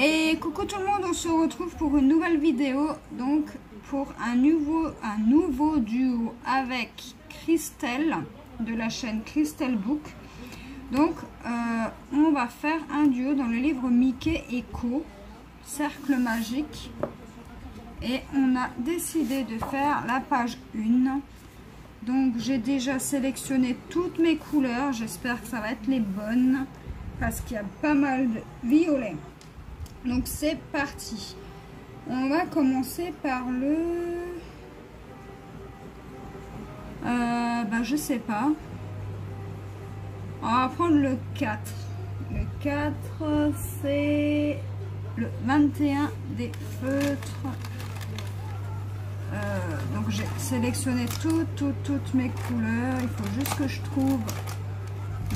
Et coucou tout le monde, on se retrouve pour une nouvelle vidéo, donc pour un nouveau duo avec Christelle de la chaîne Christelle Book. Donc on va faire un duo dans le livre Mickey et Co, Cercle Magique, et on a décidé de faire la page 1. Donc j'ai déjà sélectionné toutes mes couleurs, j'espère que ça va être les bonnes parce qu'il y a pas mal de violets. Donc c'est parti. On va commencer par le... je sais pas. On va prendre le 4. Le 4 c'est le 21 des feutres. Donc j'ai sélectionné toutes mes couleurs. Il faut juste que je trouve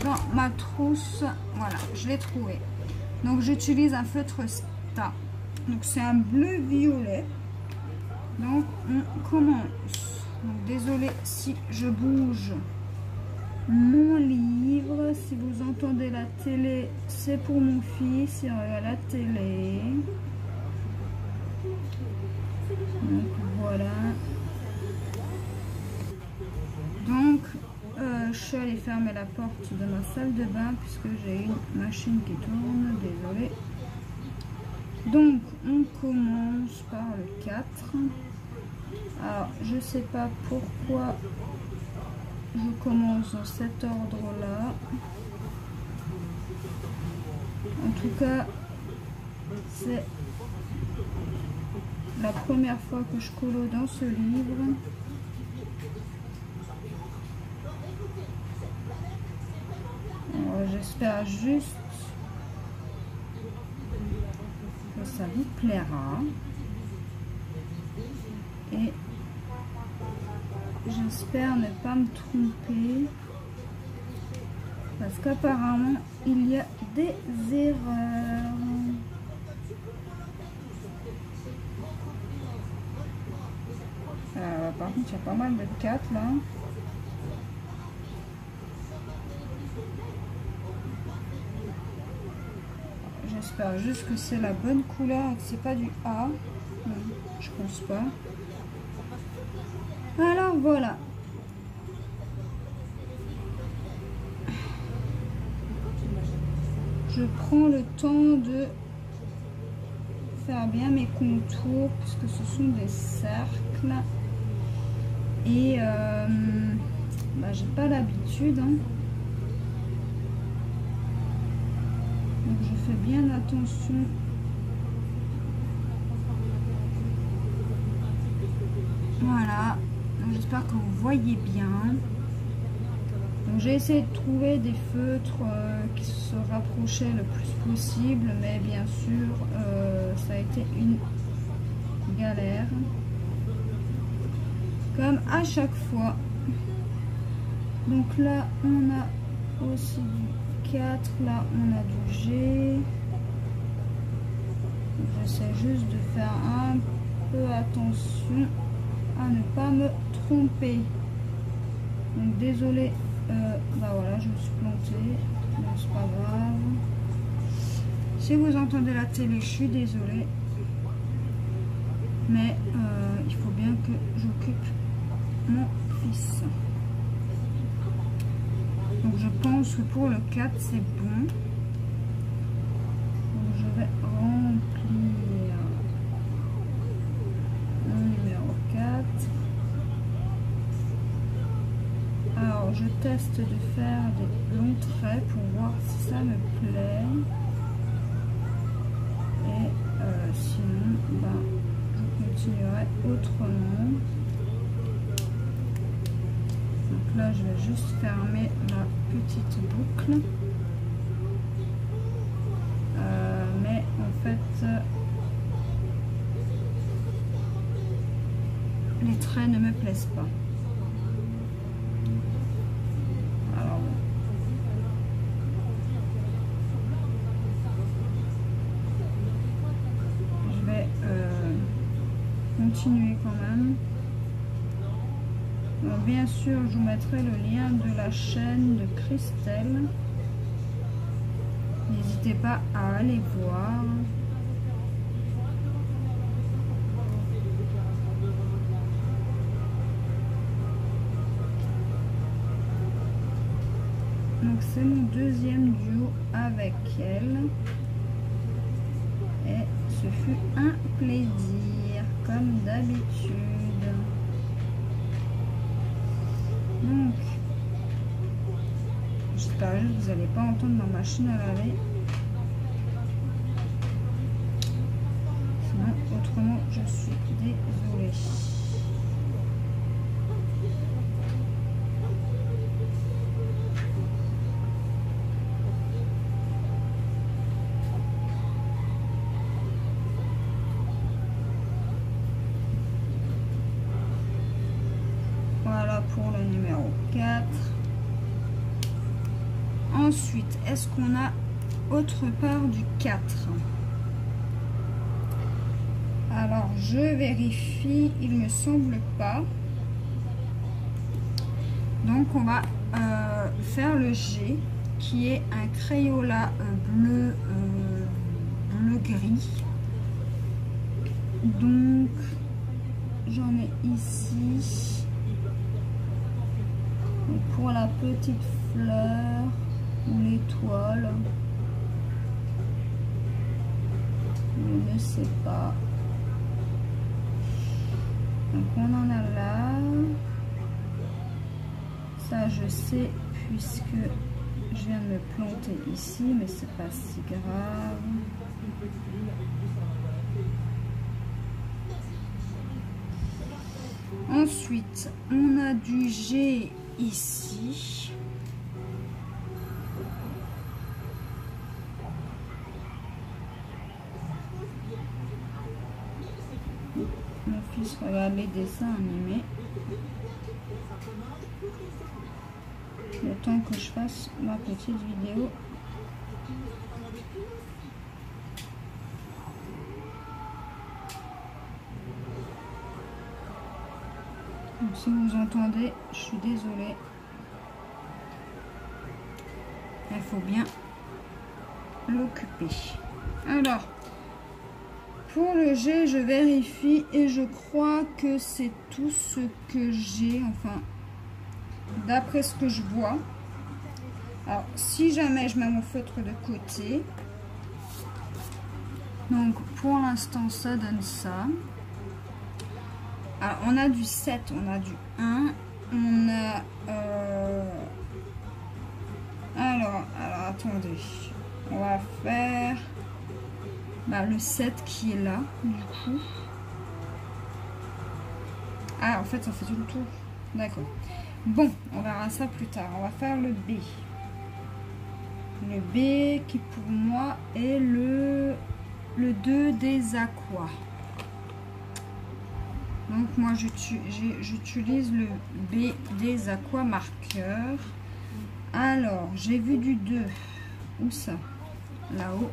dans ma trousse. Voilà, je l'ai trouvé. Donc j'utilise un feutre Sta. Donc c'est un bleu violet. Donc on commence. Donc désolé si je bouge mon livre. Si vous entendez la télé, c'est pour mon fils, il regarde la télé. Donc voilà. Donc je suis allée fermer la porte de ma salle de bain puisque j'ai une machine qui tourne, désolé. Donc on commence par le 4. Alors je sais pas pourquoi je commence dans cet ordre là. En tout cas c'est la première fois que je colo dans ce livre. J'espère juste que ça vous plaira et j'espère ne pas me tromper parce qu'apparemment il y a des erreurs. Par contre il y a pas mal de 4 là. J'espère juste que c'est la bonne couleur et que c'est pas du A. Non, je pense pas. Alors voilà. Je prends le temps de faire bien mes contours puisque ce sont des cercles. Et j'ai pas l'habitude. Donc je fais bien attention. Voilà, j'espère que vous voyez bien. Donc j'ai essayé de trouver des feutres qui se rapprochaient le plus possible, mais bien sûr ça a été une galère, comme à chaque fois. Donc là on a aussi du 4, là on a du G. J'essaie juste de faire un peu attention à ne pas me tromper. Donc désolé, voilà, je me suis plantée, mais c'est pas grave. Si vous entendez la télé, je suis désolée, mais il faut bien que j'occupe mon fils. Donc je pense que pour le 4 c'est bon. Donc je vais remplir le numéro 4. Alors je teste de faire des longs traits pour voir si ça me plaît. Et sinon je continuerai autrement. Donc là, je vais juste fermer ma petite boucle. Mais en fait, les traits ne me plaisent pas. Alors, je vais continuer quand même. Donc, bien sûr, je vous mettrai le lien de la chaîne de Christelle. N'hésitez pas à aller voir. Donc c'est mon deuxième duo avec elle. Et ce fut un plaisir, comme d'habitude. Donc, j'espère juste que vous n'allez pas entendre ma machine à laver. Sinon, autrement, je suis désolée. Voilà pour le numéro 4. Ensuite, est-ce qu'on a autre part du 4? Alors, je vérifie, il me semble pas. Donc, on va faire le G, qui est un Crayola bleu, bleu-gris. Donc, j'en ai ici. Donc, pour la petite fleur ou l'étoile, je ne sais pas. Donc on en a là. Ça je sais puisque je viens de me planter ici, mais c'est pas si grave. Ensuite, on a du G ici. Mon fils regarde les dessins animés. Le temps que je fasse ma petite vidéo. Donc, si vous entendez, je suis désolée. Il faut bien l'occuper. Alors, pour le G, je vérifie et je crois que c'est tout ce que j'ai, enfin, d'après ce que je vois. Alors, si jamais je mets mon feutre de côté, donc pour l'instant, ça donne ça. Alors, on a du 7, on a du 1, on a... Alors, attendez, on va faire... le 7 qui est là, du coup. Ah, en fait, ça fait tout le tour. D'accord. Bon, on verra ça plus tard. On va faire le B. Le B qui, pour moi, est le 2 des aquas. Donc, moi, j'utilise le B des aquas marqueurs. Alors, j'ai vu du 2. Où ça? Là-haut.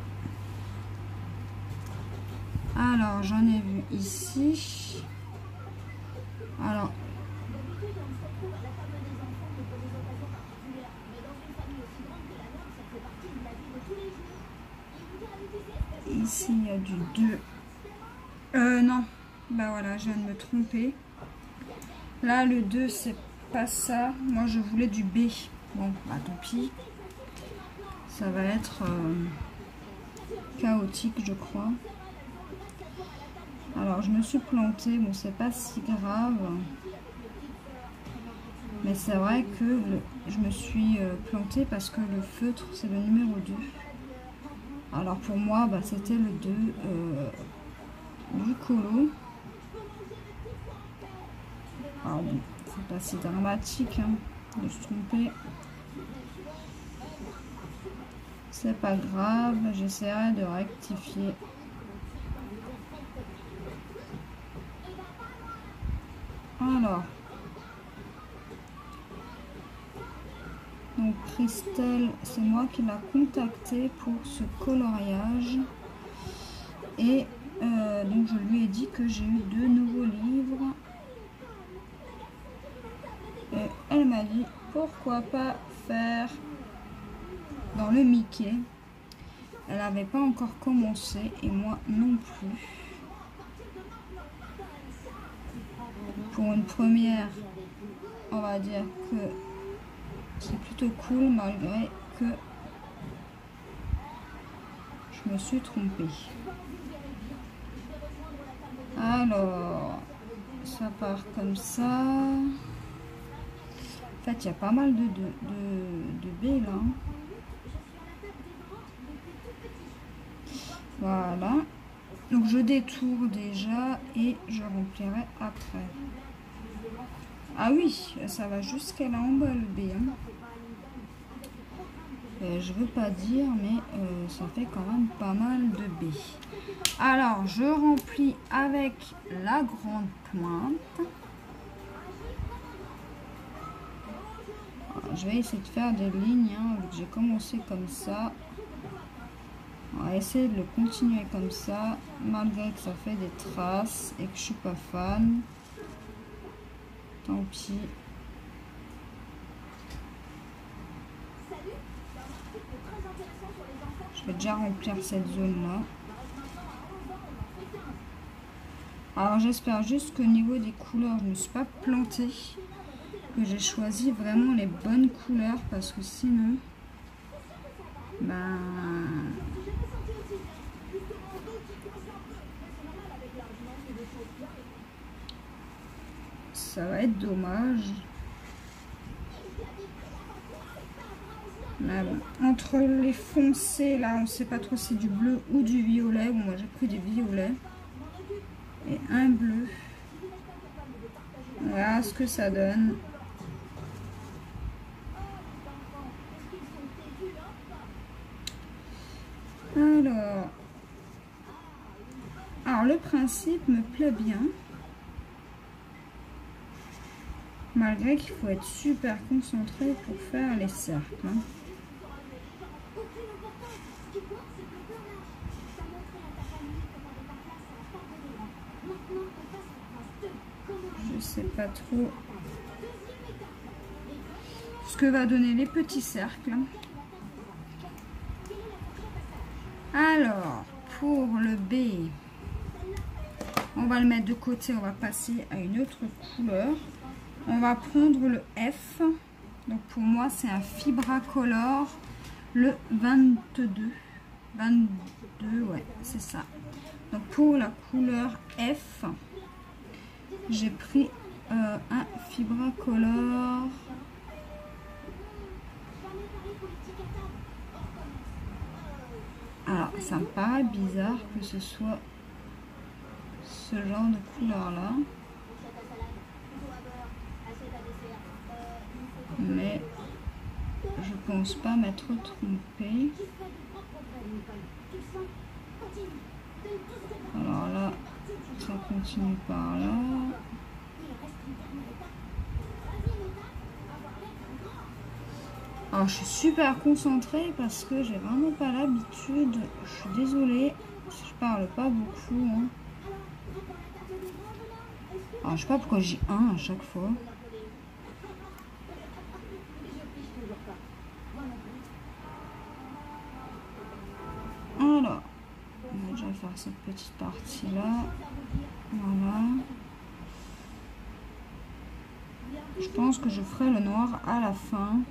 Alors, j'en ai vu ici. Alors, ici, il y a du 2. Non. Bah voilà, je viens de me tromper. Là, le 2, c'est pas ça. Moi, je voulais du B. Bon, bah tant pis. Ça va être chaotique, je crois. Alors, je me suis plantée. Bon, c'est pas si grave. Mais c'est vrai que je me suis plantée parce que le feutre, c'est le numéro 2. Alors, pour moi, bah, c'était le 2 du colo. Alors bon, c'est pas si dramatique hein, de se tromper. C'est pas grave, j'essaierai de rectifier. Alors, donc Christelle, c'est moi qui l'a contactée pour ce coloriage. Et donc je lui ai dit que j'ai eu 2 nouveaux livres. Et elle m'a dit pourquoi pas faire dans le Mickey. Elle n'avait pas encore commencé et moi non plus. Pour une première, on va dire que C'est plutôt cool malgré que je me suis trompée. Alors, ça part comme ça. En fait, il y a pas mal de baies là. Voilà. Donc, je détourne déjà et je remplirai après. Ah oui, ça va jusqu'à là en bas le B. Hein. Je veux pas dire, mais ça fait quand même pas mal de B. Alors, je remplis avec la grande pointe. Alors, je vais essayer de faire des lignes, hein, vu que j'ai commencé comme ça. On va essayer de le continuer comme ça, malgré que ça fait des traces et que je suis pas fan. Tant pis. Je vais déjà remplir cette zone-là. Alors j'espère juste qu'au niveau des couleurs, je ne me suis pas plantée. Que j'ai choisi vraiment les bonnes couleurs parce que sinon, ben, ça va être dommage. Mais bon, entre les foncés là, on ne sait pas trop si c'est du bleu ou du violet. Bon, moi j'ai pris des violets et un bleu. Voilà ce que ça donne. Alors le principe me plaît bien. Malgré qu'il faut être super concentré pour faire les cercles. Hein. Je sais pas trop ce que va donner les petits cercles. Alors, pour le B, on va le mettre de côté, on va passer à une autre couleur. On va prendre le F. Donc pour moi, c'est un Fibracolor, le 22. 22, ouais, c'est ça. Donc pour la couleur F, j'ai pris un Fibracolor. Alors, ça me paraît bizarre que ce soit ce genre de couleur-là. Mais je pense pas m'être trompée. Alors là, ça continue par là. Alors je suis super concentrée parce que j'ai vraiment pas l'habitude. Je suis désolée si je parle pas beaucoup. Hein. Alors je sais pas pourquoi j'ai un à chaque fois. Alors, on va déjà faire cette petite partie là. Voilà. Je pense que je ferai le noir à la fin.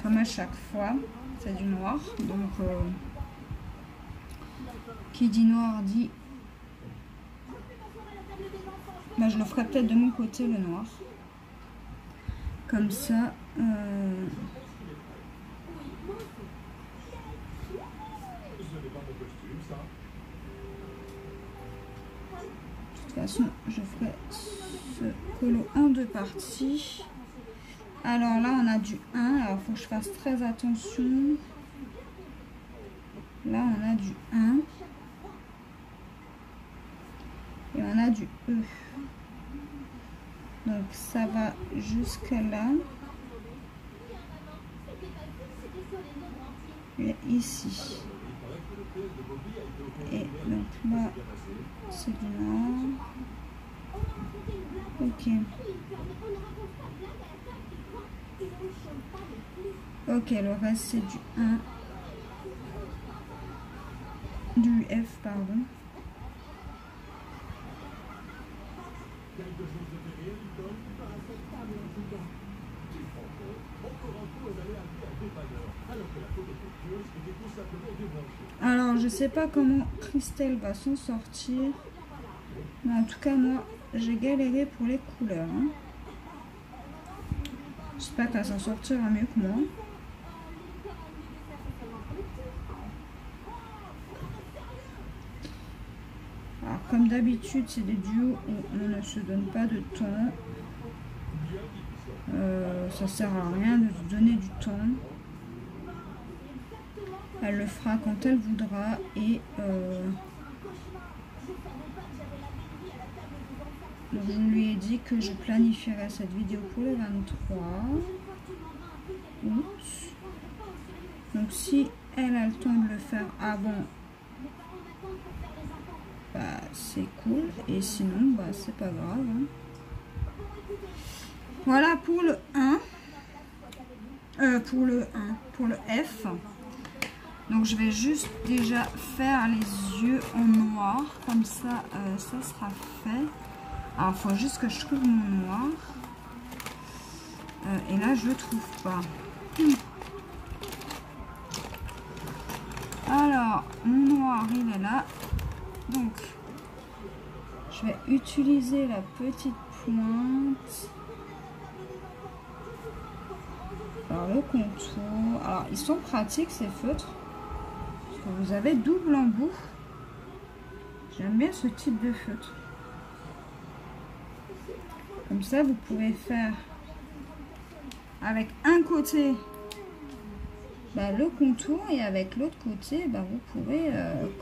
Comme à chaque fois, c'est du noir. Donc, qui dit noir dit... Ben, je le ferai peut-être de mon côté, le noir. Comme ça... De toute façon, je ferai ce colo en deux parties. Alors là, on a du 1. Alors, il faut que je fasse très attention. Là, on a du 1. Et on a du E. Donc, ça va jusque là. Et ici. Et donc là, c'est du noir. Ok. Ok, le reste c'est du 1. Du F, pardon. Alors, je sais pas comment Christelle va s'en sortir. Mais en tout cas, moi, j'ai galéré pour les couleurs. Hein. J'espère qu'elle s'en sortira mieux que moi. Alors, comme d'habitude, c'est des duos où on ne se donne pas de temps. Ça sert à rien de se donner du temps. Elle le fera quand elle voudra et donc je lui ai dit que je planifierais cette vidéo pour le 23. Oups. Donc si elle a le temps de le faire avant, bah, c'est cool. Et sinon, bah, c'est pas grave. Hein. Voilà pour le 1. Pour le F. Donc je vais juste déjà faire les yeux en noir. Comme ça, ça sera fait. Alors, il faut juste que je trouve mon noir. Et là, je le trouve pas. Alors, mon noir, il est là. Donc, je vais utiliser la petite pointe. Alors, le contour. Alors, ils sont pratiques, ces feutres. Parce que vous avez double embout. J'aime bien ce type de feutre. Comme ça, vous pouvez faire avec un côté bah, le contour et avec l'autre côté, bah, vous pouvez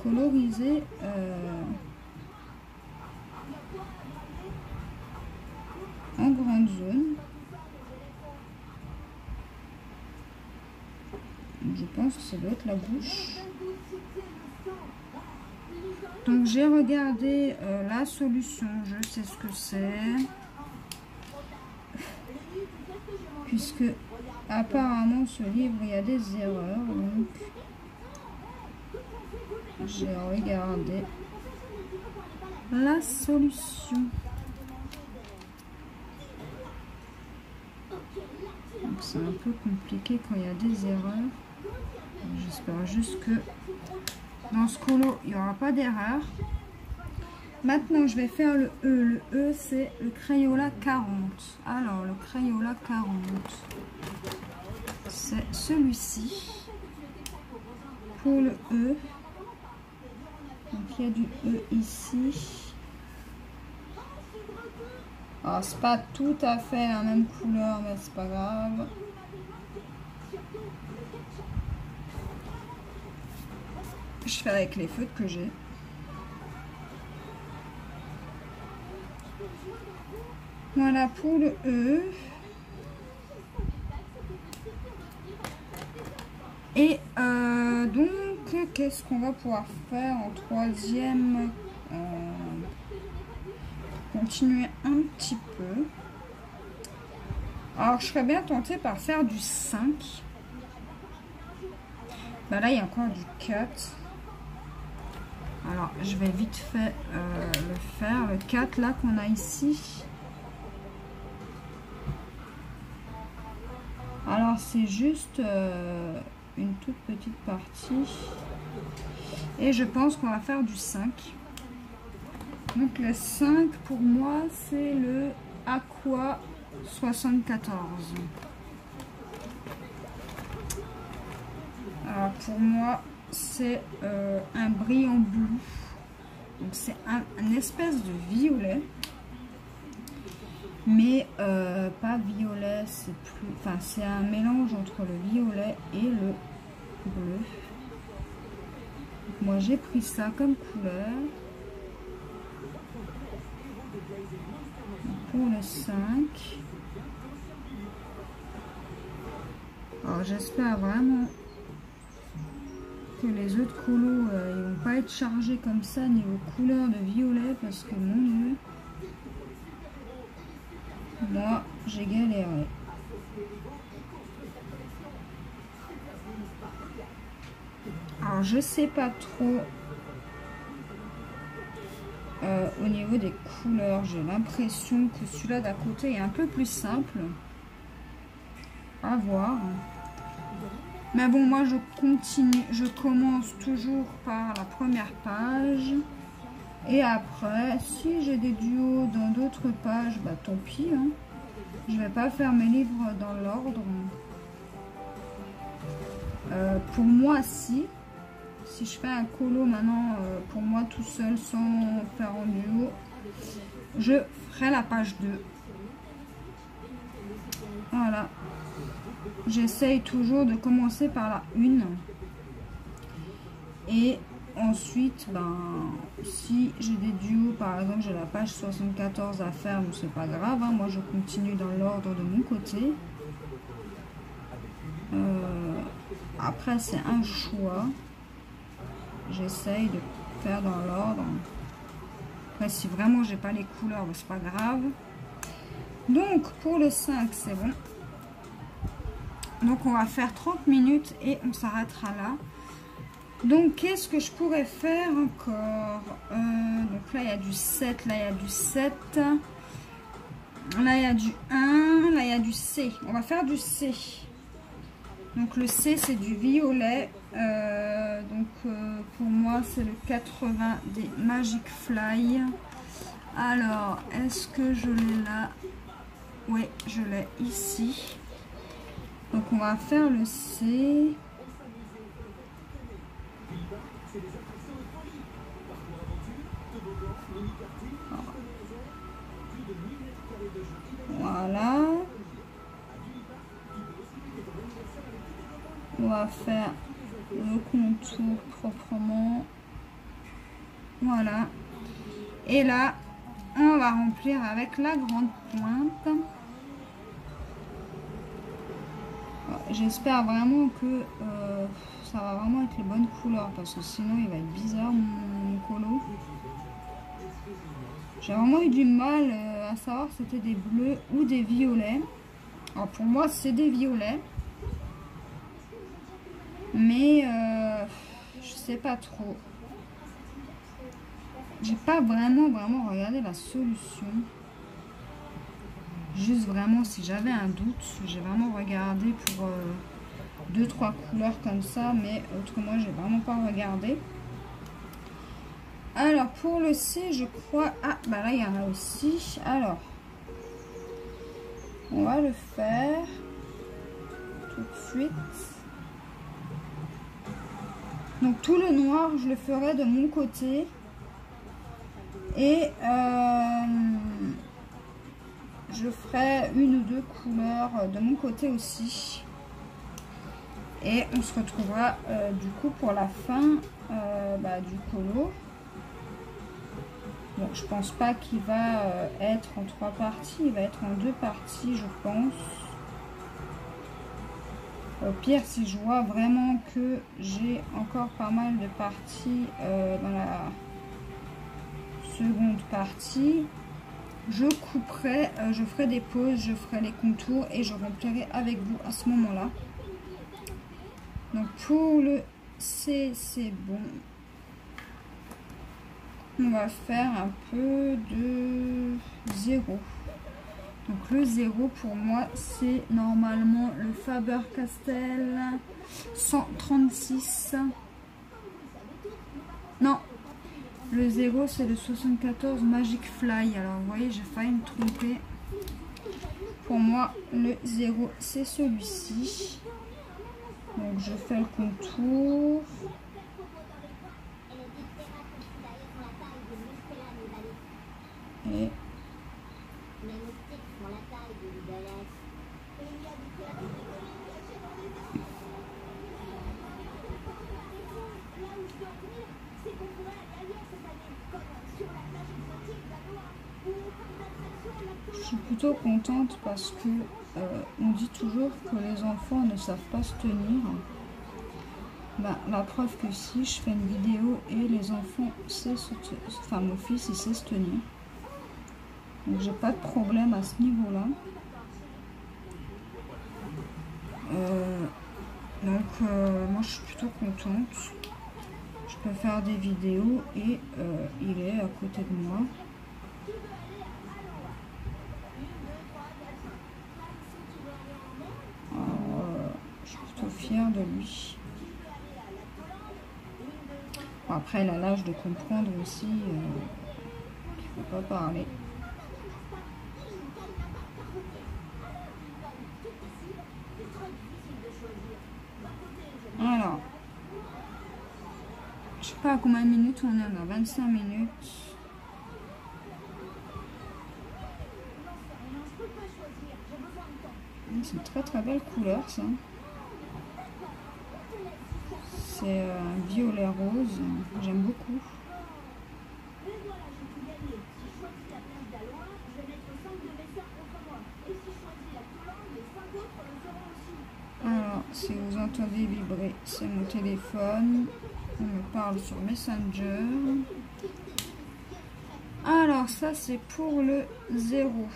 coloriser en grande zone. Je pense que c'est l'autre, la bouche. Donc j'ai regardé la solution, je sais ce que c'est. Puisque apparemment ce livre il y a des erreurs, donc j'ai regardé la solution. Donc c'est un peu compliqué quand il y a des erreurs. J'espère juste que dans ce colo il n'y aura pas d'erreur. Maintenant, je vais faire le E. Le E, c'est le Crayola 40. Alors, le Crayola 40, c'est celui-ci. Pour le E, donc il y a du E ici. Alors, c'est pas tout à fait la même couleur, mais c'est pas grave. Je fais avec les feutres que j'ai. Voilà pour le E. Et donc, qu'est-ce qu'on va pouvoir faire en troisième? Continuer un petit peu. Alors, je serais bien tentée par faire du 5. Bah là, il y a encore du 4. Alors, je vais vite fait le faire. Le 4, là, qu'on a ici. Alors, c'est juste une toute petite partie. Et je pense qu'on va faire du 5. Donc, le 5, pour moi, c'est le Aqua 74. Alors, pour moi, c'est un brillant bleu. Donc, c'est un espèce de violet. Mais pas violet, c'est plus, enfin c'est un mélange entre le violet et le bleu. Donc moi j'ai pris ça comme couleur. Pour le 5. Alors j'espère vraiment que les autres colos ils vont pas être chargés comme ça niveau couleur de violet, parce que mon Dieu, moi, j'ai galéré. Alors, je sais pas trop au niveau des couleurs. J'ai l'impression que celui-là d'à côté est un peu plus simple. À voir. Mais bon, moi je continue, je commence toujours par la première page. Et après, si j'ai des duos dans d'autres pages, bah tant pis. Hein. Je vais pas faire mes livres dans l'ordre. Pour moi, si je fais un colo maintenant, pour moi tout seul, sans faire en duo, je ferai la page 2. Voilà. J'essaye toujours de commencer par la 1. Et ensuite, ben, si j'ai des duos, par exemple, j'ai la page 74 à faire, mais c'est pas grave. Hein, moi, je continue dans l'ordre de mon côté. Après, c'est un choix. J'essaye de faire dans l'ordre. Après, si vraiment j'ai pas les couleurs, ben, c'est pas grave. Donc, pour le 5, c'est bon. Donc, on va faire 30 minutes et on s'arrêtera là. Donc, qu'est-ce que je pourrais faire encore? Donc là, il y a du 7. Là, il y a du 7. Là, il y a du 1. Là, il y a du C. On va faire du C. Donc, le C, c'est du violet. Pour moi, c'est le 80 des Magic Fly. Alors, est-ce que je l'ai là? Oui, je l'ai ici. Donc, on va faire le C. Voilà. On va faire le contour proprement. Voilà. Et là, on va remplir avec la grande pointe. J'espère vraiment que ça va vraiment être les bonnes couleurs, parce que sinon il va être bizarre mon colo. J'ai vraiment eu du mal à savoir si c'était des bleus ou des violets. Alors pour moi c'est des violets, mais je sais pas trop. J'ai pas vraiment regardé la solution. Juste vraiment, si j'avais un doute, j'ai vraiment regardé pour 2-3 couleurs comme ça, mais autrement j'ai vraiment pas regardé. Alors pour le C, je crois, ah bah là il y en a aussi. Alors on va le faire tout de suite. Donc tout le noir, je le ferai de mon côté. Et je ferai 1 ou 2 couleurs de mon côté aussi. Et on se retrouvera du coup pour la fin du colo. Bon, je pense pas qu'il va être en 3 parties, il va être en 2 parties, je pense. Au pire, si je vois vraiment que j'ai encore pas mal de parties dans la seconde partie, je couperai, je ferai des pauses, je ferai les contours et je remplirai avec vous à ce moment-là. Donc pour le C, c'est bon. On va faire un peu de 0. Donc le 0 pour moi, c'est normalement le Faber-Castell 136. Non, le 0 c'est le 74 Magic Fly. Alors vous voyez, j'ai failli me tromper. Pour moi, le 0 c'est celui-ci. Donc je fais le contour. Et je suis plutôt contente parce que on dit toujours que les enfants ne savent pas se tenir. Ben, la preuve que si je fais une vidéo et les enfants savent se tenir, enfin mon fils il sait se tenir. Donc j'ai pas de problème à ce niveau-là. Moi je suis plutôt contente. Je peux faire des vidéos et il est à côté de moi. de lui. Bon, après, elle a l'âge de comprendre aussi qu'il ne faut pas parler. Alors, je sais pas à combien de minutes on est là, 25 minutes. C'est une très très belle couleur ça. C'est un violet rose, j'aime beaucoup. Alors, si vous entendez vibrer, c'est mon téléphone. On me parle sur Messenger. Alors, ça c'est pour le 0.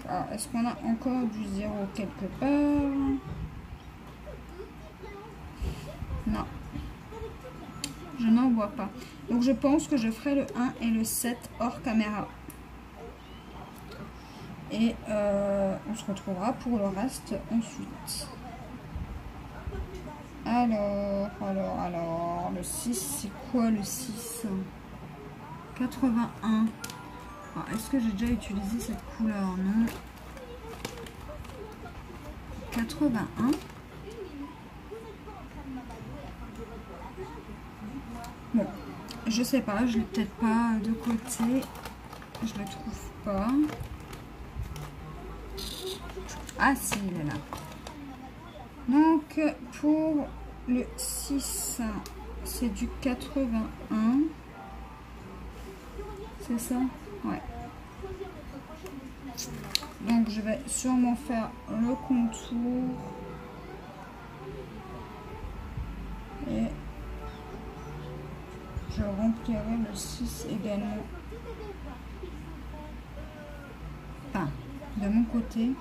Alors, est-ce qu'on a encore du 0 quelque part? Non. Je n'en vois pas. Donc, je pense que je ferai le 1 et le 7 hors caméra. Et on se retrouvera pour le reste ensuite. Alors, le 6, c'est quoi le 6? 81. Est-ce que j'ai déjà utilisé cette couleur? Non. 81. Bon, je sais pas, je l'ai peut-être pas de côté. Je le trouve pas. Ah si, il est là. Donc, pour le 6, c'est du 81. C'est ça? Ouais. Donc, je vais sûrement faire le contour. Et je remplirai le 6 également. Enfin, de mon côté.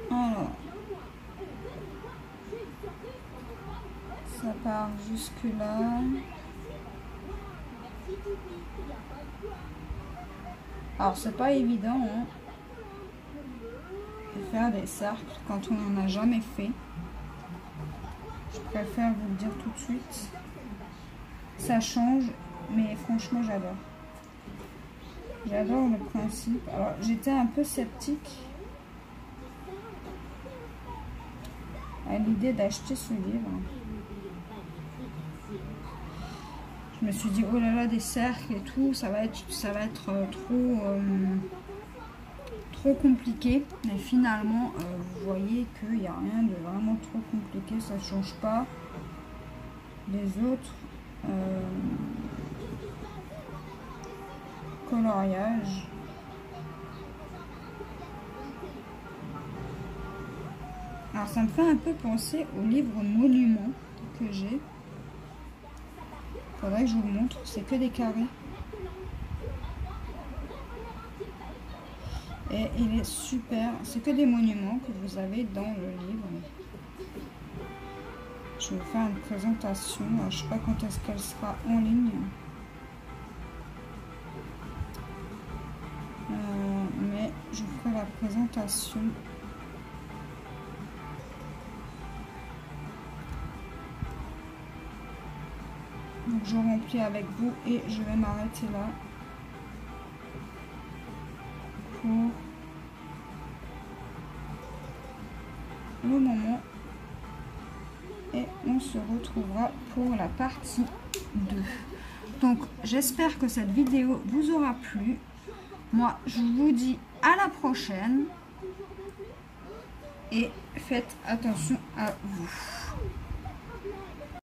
Alors, ça part jusque là. Alors, c'est pas évident hein, de faire des cercles quand on n'en a jamais fait. Je préfère vous le dire tout de suite. Ça change, mais franchement, j'adore. J'adore le principe. Alors, j'étais un peu sceptique à l'idée d'acheter ce livre. Je me suis dit, oh là là, des cercles et tout, ça va être trop compliqué. Mais finalement, vous voyez qu'il n'y a rien de vraiment trop compliqué. Ça ne change pas les autres coloriages. Alors, ça me fait un peu penser au livre Monument que j'ai. Faudrait que je vous le montre, c'est que des carrés. Et il est super, c'est que des monuments que vous avez dans le livre. Je vais vous faire une présentation, je ne sais pas quand est-ce qu'elle sera en ligne. Mais je vous ferai la présentation. Donc je remplis avec vous et je vais m'arrêter là pour le moment et on se retrouvera pour la partie 2. Donc j'espère que cette vidéo vous aura plu. Moi je vous dis à la prochaine et faites attention à vous.